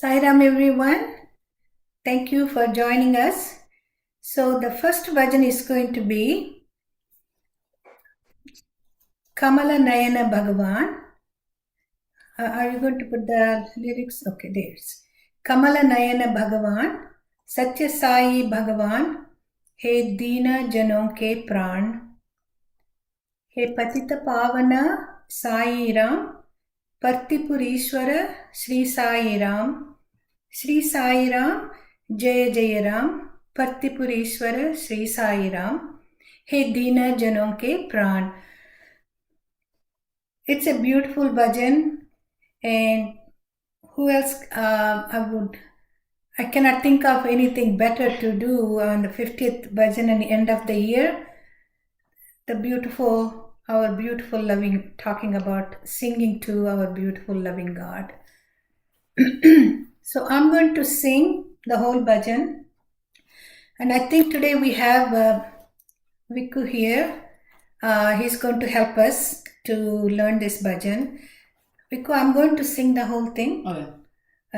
Sairam everyone, thank you for joining us. So the first bhajan is going to be Kamala Nayana Bhagavan. Are you going to put the lyrics? Okay, there's Kamala Nayana Bhagavan, Satya Sai Bhagavan, He Deena Janon Ke Pran, He Patita Pavana Sai Ram, Partipurishwara Sri Sai Ram, Sri Sai Ram, Jaya Jaya Ram, Partipurishwara Sri Sai Ram, He Deena Janon Ke Pran. It's a beautiful bhajan, and who else I cannot think of anything better to do on the 50th bhajan and the end of the year. Our beautiful loving, talking about singing to our beautiful loving God. So I'm going to sing the whole bhajan, and I think today we have Viku here. He's going to help us to learn this bhajan. Viku, I'm going to sing the whole thing,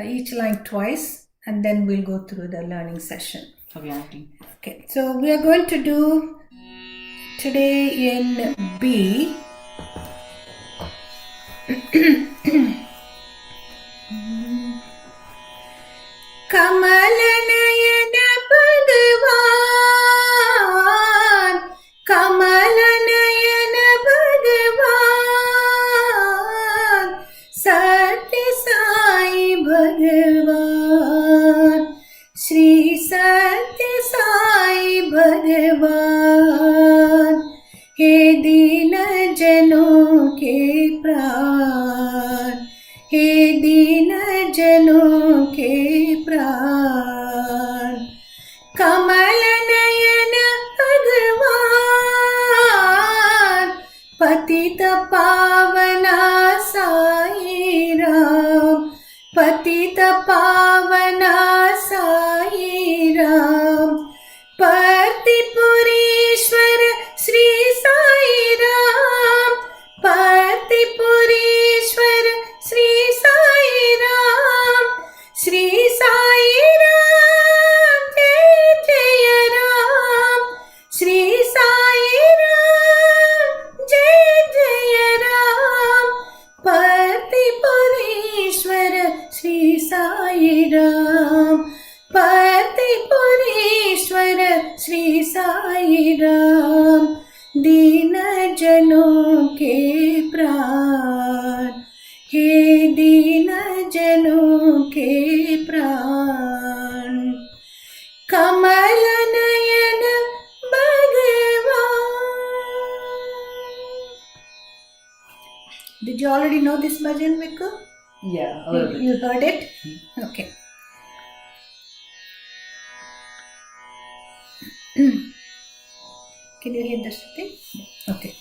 each line twice, and then we'll go through the learning session. Okay, so we are going to do today in B. Kamala Nayana Bhagavan, Kamala Nayana Bhagavan, Satya Sai Bhagavan, Shri Satya Sai Bhagavan, He Deena Janon Ke Pran, He Deena Janon Ke Pran, Kamala Nayana Bhagavan, Patita Pavana Sai Ram, Patita Pavana Sai Ram, Partipurishwara Sri Sai Ram, Partipurishwara Sri Sai Ram, Sri Sai Ram, Jai Jaya Ram, Sri Sai Ram, Jai Jaya Ram, Partipurishwara Sri Sai Ram, Partipurishwara Sri Sai Ram, Deena Janon Ke Pran, He Deena Janon Ke Pran, Kamala Nayana Bhagavan. Did you already know this bhajan, Viku? Yeah, a little bit. You heard it? Okay. Can you hear the Shruti? Okay.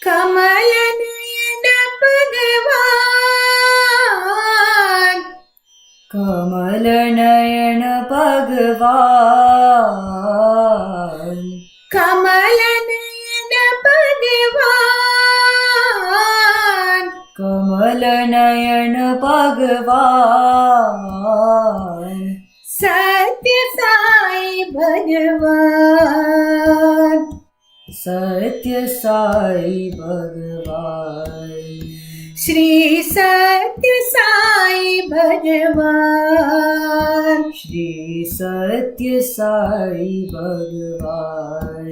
Kamala Nayana Bhagavan, Kamala Nayana Bhagavan, Kamala Nayana Bhagavan, Kamala Nayana Bhagavan, Satya Sai Bhagavan, Satya Sai Bhagavan, Shri Satya Sai Bhagavan, Shri Satya Sai Bhagavan,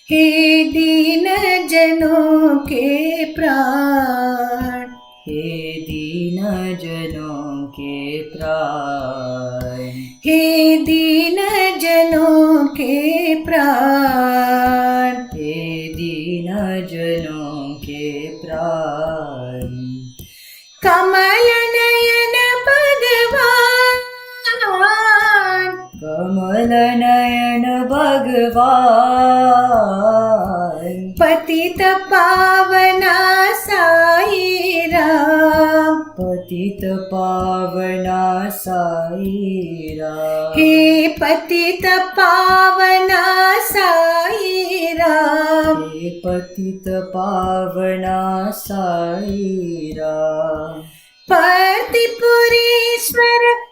He Deena Janon Ke Pran, He Deena Janon Ke Pran, He Deena Janon Ke Pran, He Deena Janon Ke Pran, Kamala Nayana Bhagavan, Kamala Nayana Bhagavan, Patita Pavana Sai Ram, Patita Pavana Sai Ram, He Patita Pavana Sai Ram, He Patita Pavana Sai Ram, पर्तिपुरीश्वर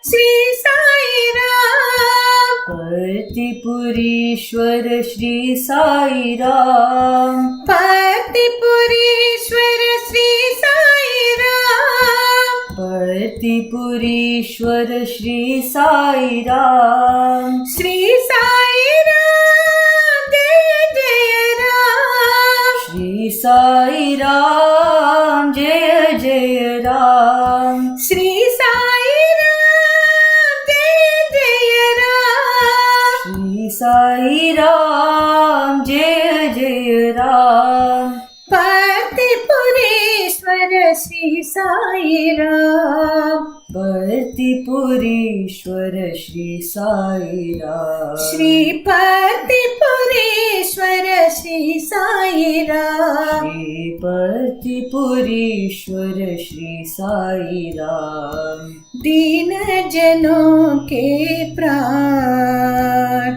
Shri Sai Ram, पर्तिपुरीश्वर Shri Sai Ram, पर्तिपुरीश्वर Shri Sai Ram, पर्तिपुरीश्वर Shri Sai Ram, Shri Sai Ram जय जय राम, श्री साई राम जय जय राम, श्री साई राम जय जय राम, श्री साई राम जय जय राम, पर्तिपुरीश्वर श्री साई राम, पर्तिपुरीश्वर श्री साई राम, श्री पर्तिपुरीश्वर श्री साई राम, श्री पर्तिपुरीश्वर श्री साई राम, दीन जनों के प्राण,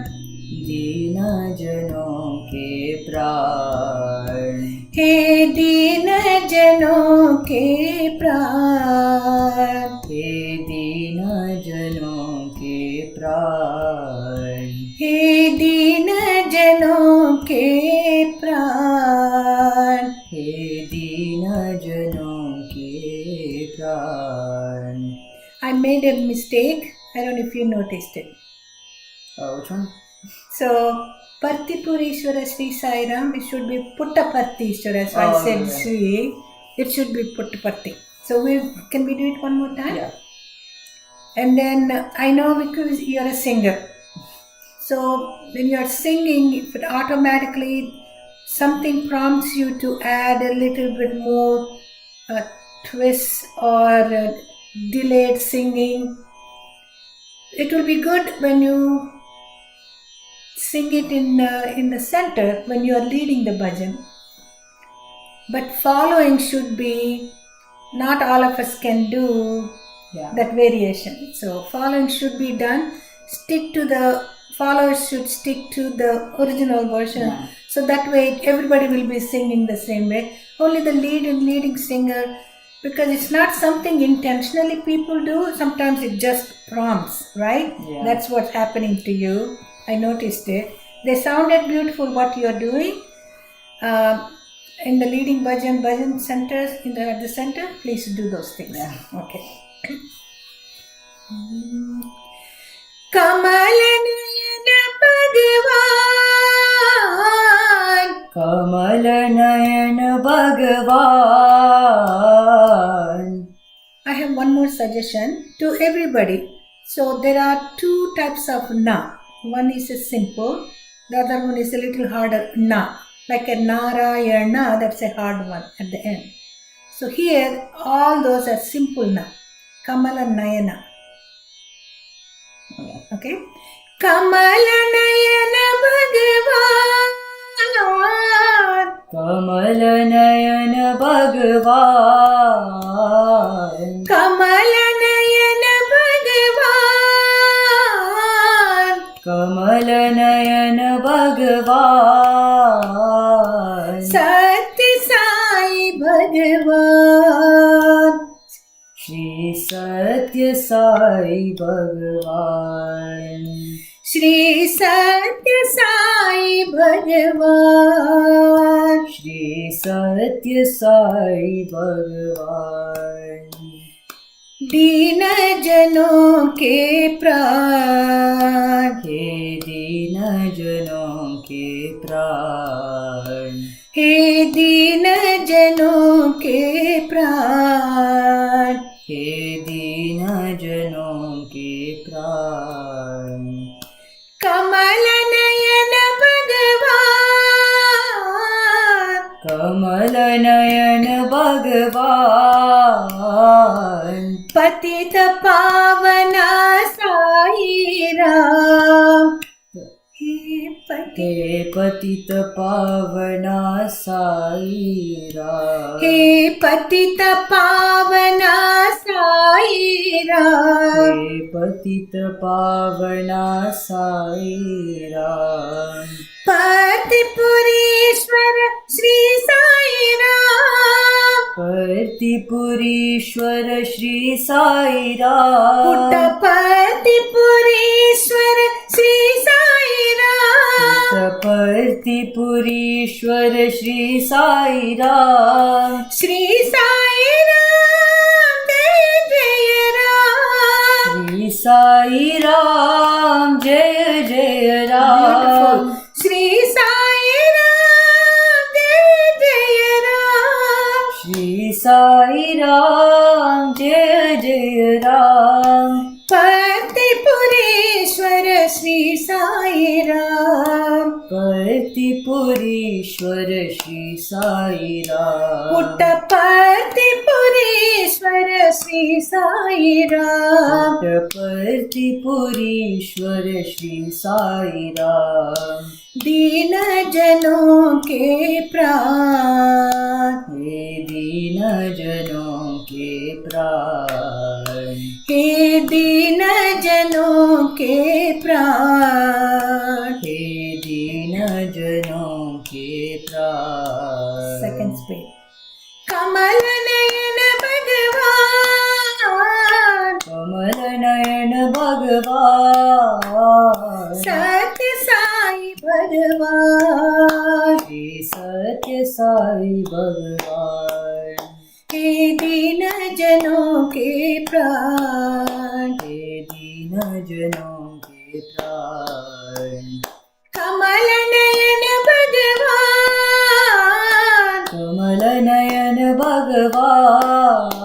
दीन जनों के प्राण, हे दीन जनों के प्राण, हे दीन जनों के प्राण, हे दीन जनों के प्राण, हे दीन जनों के प्राण. I made a mistake. I don't know if you noticed it. Which one? So, Partipurishwara Sri Sai Ram, it should be Puttapartishwara. So I said okay. Sri, it should be Puttaparthi. So can we do it one more time? Yeah. And then I know because you're a singer. So when you're singing, if it automatically something prompts you to add a little bit more twist or delayed singing, it will be good when you sing it in the center when you are leading the bhajan. But following should be, not all of us can do that variation. So following should be done. Followers should stick to the original version. Yeah. So that way everybody will be singing the same way. Only the leading singer, because it's not something intentionally people do. Sometimes it just prompts, right? Yeah. That's what's happening to you. I noticed it. They sounded beautiful what you're doing. In the leading bhajan centers, at the center, please do those things. Yeah. Okay. Kamalanayan Bhagavan, Kamalanayan Bhagavan. I have one more suggestion to everybody. So there are two types of na. One is a simple, the other one is a little harder na. Like a Narayana, that's a hard one at the end. So here, all those are simple na. Kamala Nayana. Okay? Kamala Nayana Bhagavan. Kamalayan Bhagavan. Kamala Nayana Bhagavan. Kamalayan Bhagavan. Satya Sai Bhagavan. Shri Satya Sai Bhagavan. Shri Satya Sai Bhagavan. Shri Satya Sai Bhagavan. दीन जनों के प्राण, हे दीन जनों के प्राण. हे दीन जनों के प्राण, हे दीन जनों के प्राण. कमल नयन भगवान, कमलनयन भगवान. पतित पावना साई राम. हे पतित पावना साई राम. हे पतित पावना साई राम. हे पतित पावना साई राम. पर्तिपुरीश्वर श्री साई राम. पुट्टपर्तिपुरीश्वर श्री साई राम पुट्टपर्तिपुरीश्वर श्री साई राम पुट्टपर्तिपुरीश्वर श्री साई राम श्री साई राम जय जय राम श्री साई राम जय जय राम श्री साई राम जय जय राम श्री साई राम जय जय राम पर्तिपुरीश्वर श्री साई राम पर्तिपुरीश्वर श्री साई राम पुट्टपर्तिपुरीश्वर श्री साई राम पुट्टपर्तिपुरीश्वर श्री साई राम दीन जनों के प्राण हे दीन जनों के प्राण हे दीन जनों के प्राण हे दीन जनों के प्राण सेकंड स्पेस कमल नयन भगवान कमल नयन भगवान सत्य साई भगवान श्री सत्य साई भगवान हे दीन जनों के प्राण हे दीन जनों के प्राण कमल नयन भगवान कमल नयन भगवान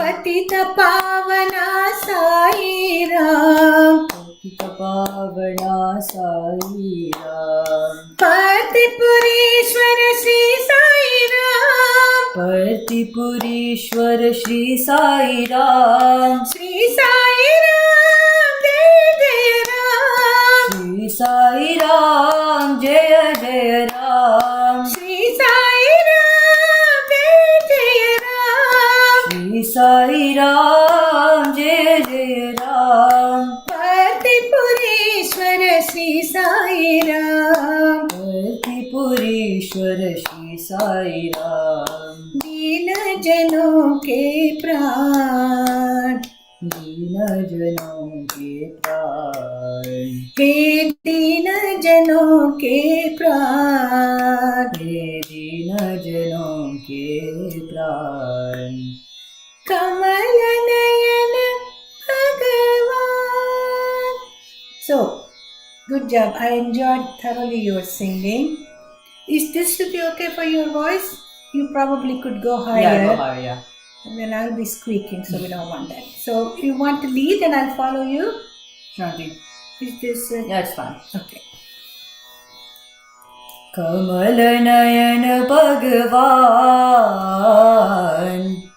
पतित पावना साई राम पतित पावना साई राम पर्तिपुरीश्वर श्री साई राम पर्तिपुरीश्वर श्री साई राम श्री साई राम जय जय राम श्री साई राम जय जय राम श्री साई राम जय जय राम श्री साई राम जय जय राम पर्तिपुरीश्वर श्री साई राम पर्तिपुरीश्वर श्री साई राम दीन जनों के प्राण दीन जनों के प्राण हे दीन जनों के प्राण हे दीन जनों के प्राण कमल नयन भगवान. So, good job. I enjoyed thoroughly your singing. Is this to be okay for your voice? You probably could go higher. Yeah, go higher, yeah. And then I'll be squeaking, so we don't want that. So, you want to lead and I'll follow you? Shanti. Is this... Yeah, it's fine. Okay. Kamal Nayan भगवान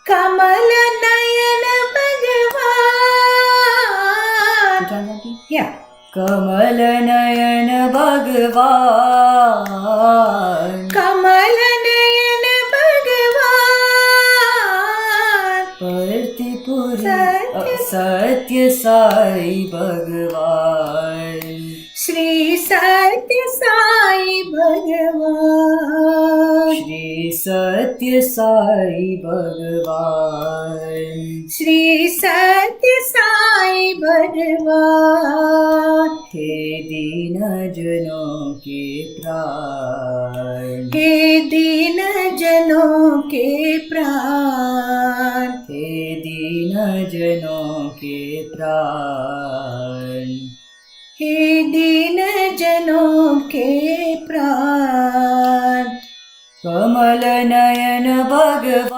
कमल नयन भगवान. Yeah. Kamal Nayan भगवान कमल नयन भगवान. पर्तिपुरी सत्य साई भगवान श्री सत्य साई भगवान. श्री सत्य साई भगवान श्री सत्य साई भगवान. हे दीन जनों के प्राण हे दीन जनों के प्राण. हे दीन जनों के प्राण हे दीन जनों के प्राण. कमल नयन भगवान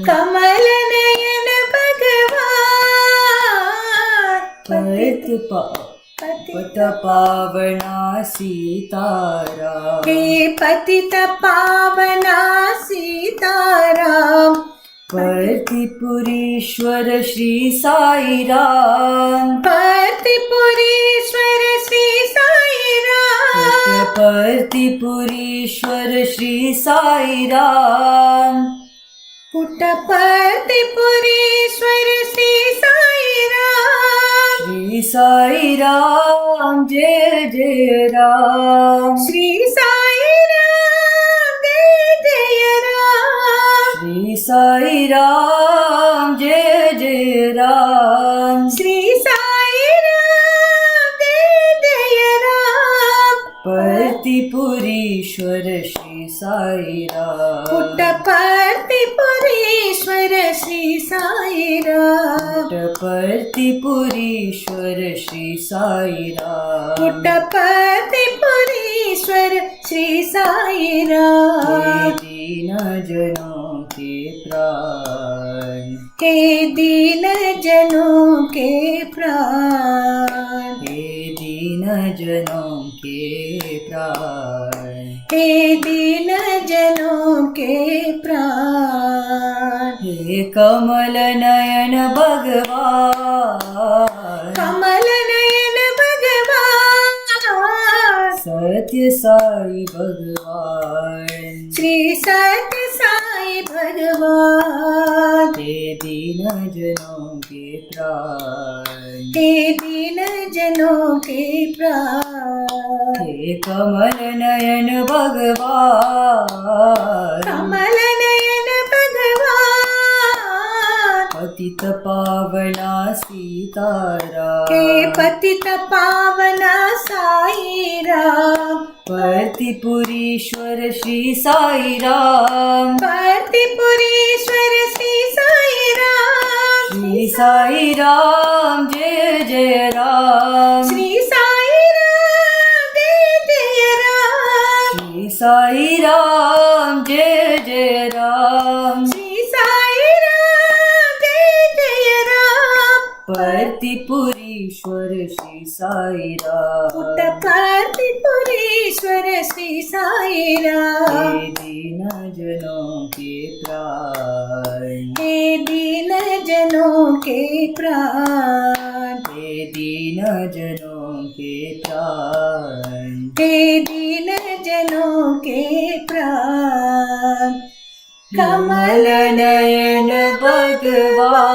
कमल नयन भगवान. पत पावना सीताराम हे पतित पावना सीताराम. पर्तिपुरीश्वर श्री साई राम पर्तिपुरीश्वर श्री साई राम. पर्तिपुरीश्वर श्री साई राम पुट्टपर्तिपुरीश्वर श्री साई राम. श्री साई राम जय जय राम श्री साई राम जय जय साई राम पुट्टपर्तिपुरीश्वर श्री साई राम पुट्टपर्तिपुरीश्वर श्री साई राम पुट्टपर्तिपुरीश्वर श्री साई हे राम दीन जनों के प्राण हे दीन जनों के प्राण हे दीन जनों के प्राण हे दीन जनों के प्राण हे कमल नयन भगवान कमल नयन भगवान सत्य साई भगवान श्री सत्य साई भगवान हे दीन जनों के प्राण हे दीन जनों के प्राण हे कमल नयन भगवान कमल नयन भगवान पतित पावना सीताराम हे पतित पावना साई राम पर्तिपुरीश्वर श्री साई राम पर्तिपुरीश्वर श्री साई राम श्री साई राम जय जय राम श्री साई राम जय जय राम श्री साई राम जय जय राम श्री साई राम जय जय राम पर्तिपुरीश्वर श्री साई राम पुट्टपर्तिपुरीश्वर श्री साई राम हे दीन जनों के प्राण हे दीन जनों के प्राण हे दीन जनों के प्राण हे दीन जनों के प्राण कमल नयन भगवान